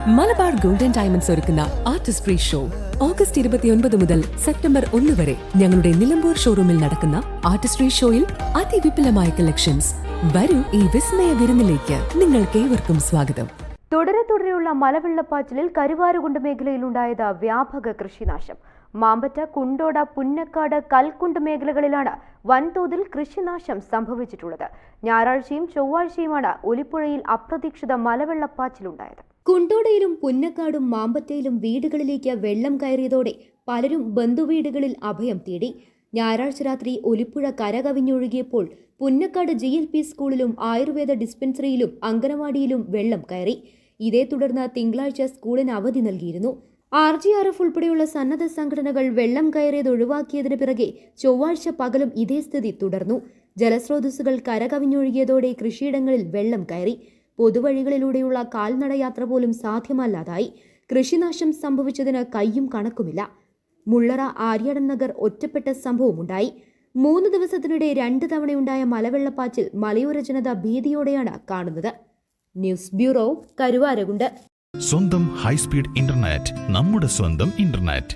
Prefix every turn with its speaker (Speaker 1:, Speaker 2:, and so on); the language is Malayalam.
Speaker 1: മലബാർ ഗോൾഡൻ ഡയമണ്ട്സ് ഒരുക്കുന്ന ആർട്ടിസ്റ്റ് ഫ്രീ ഷോ ഓഗസ്റ്റ് 29 മുതൽ സെപ്റ്റംബർ 1 വരെ ഞങ്ങളുടെ നിലമ്പൂർ ഷോറൂമിൽ നടക്കുന്ന ആർട്ടിസ്റ്റ് ഫ്രീ ഷോയിൽ അതിവിപുലമായ കളക്ഷൻസ്. വരൂ ഈ വിസ്മയ വിരുന്നിലേക്ക്. നിങ്ങൾക്കേവർക്കും സ്വാഗതം.
Speaker 2: തുടരെയുള്ള മലവെള്ളപ്പാച്ചിലിൽ കരുവാരുകുണ്ട് മേഖലയിലുണ്ടായത് വ്യാപക കൃഷിനാശം. മാമ്പറ്റ, കുണ്ടോട, പുന്നക്കാട്, കൽക്കുണ്ട് മേഖലകളിലാണ് വൻതോതിൽ കൃഷിനാശം സംഭവിച്ചിട്ടുള്ളത്. ഞായറാഴ്ചയും ചൊവ്വാഴ്ചയുമാണ് ഒലിപ്പുഴയിൽ അപ്രതീക്ഷിത മലവെള്ളപ്പാച്ചിലുണ്ടായത്. കുണ്ടോടയിലും പുന്നക്കാടും മാമ്പറ്റയിലും വീടുകളിലേക്ക് വെള്ളം കയറിയതോടെ പലരും ബന്ധുവീടുകളിൽ അഭയം തേടി. ഞായറാഴ്ച രാത്രി ഒലിപ്പുഴ കരകവിഞ്ഞൊഴുകിയപ്പോൾ പുന്നക്കാട് GLP സ്കൂളിലും ആയുർവേദ ഡിസ്പെൻസറിയിലും അംഗനവാടിയിലും വെള്ളം കയറി. ഇതേ തുടർന്ന് തിങ്കളാഴ്ച സ്കൂളിന് അവധി നൽകിയിരുന്നു. RGRF ഉൾപ്പെടെയുള്ള സന്നദ്ധ സംഘടനകൾ വെള്ളം കയറിയത് ഒഴിവാക്കിയതിന് പിറകെ ചൊവ്വാഴ്ച പകലും ഇതേ സ്ഥിതി തുടർന്നു. ജലസ്രോതസ്സുകൾ കരകവിഞ്ഞൊഴുകിയതോടെ കൃഷിയിടങ്ങളിൽ വെള്ളം കയറി. പൊതുവഴികളിലൂടെയുള്ള കാൽനടയാത്ര പോലും സാധ്യമല്ലാതായി. കൃഷിനാശം സംഭവിച്ചതിന് കയ്യും കണക്കുമില്ല. മുള്ളറ, ആര്യാടൻ നഗർ ഒറ്റപ്പെട്ട സംഭവമുണ്ടായി. 3 ദിവസത്തിനിടെ 2 തവണയുണ്ടായ മലവെള്ളപ്പാച്ചിൽ മലയോര ജനത ഭീതിയോടെയാണ് കാണുന്നത്. News bureau, Karuvarakundu.
Speaker 3: സ്വന്തം ഹൈസ്പീഡ് ഇന്റർനെറ്റ്, നമ്മുടെ സ്വന്തം ഇന്റർനെറ്റ്.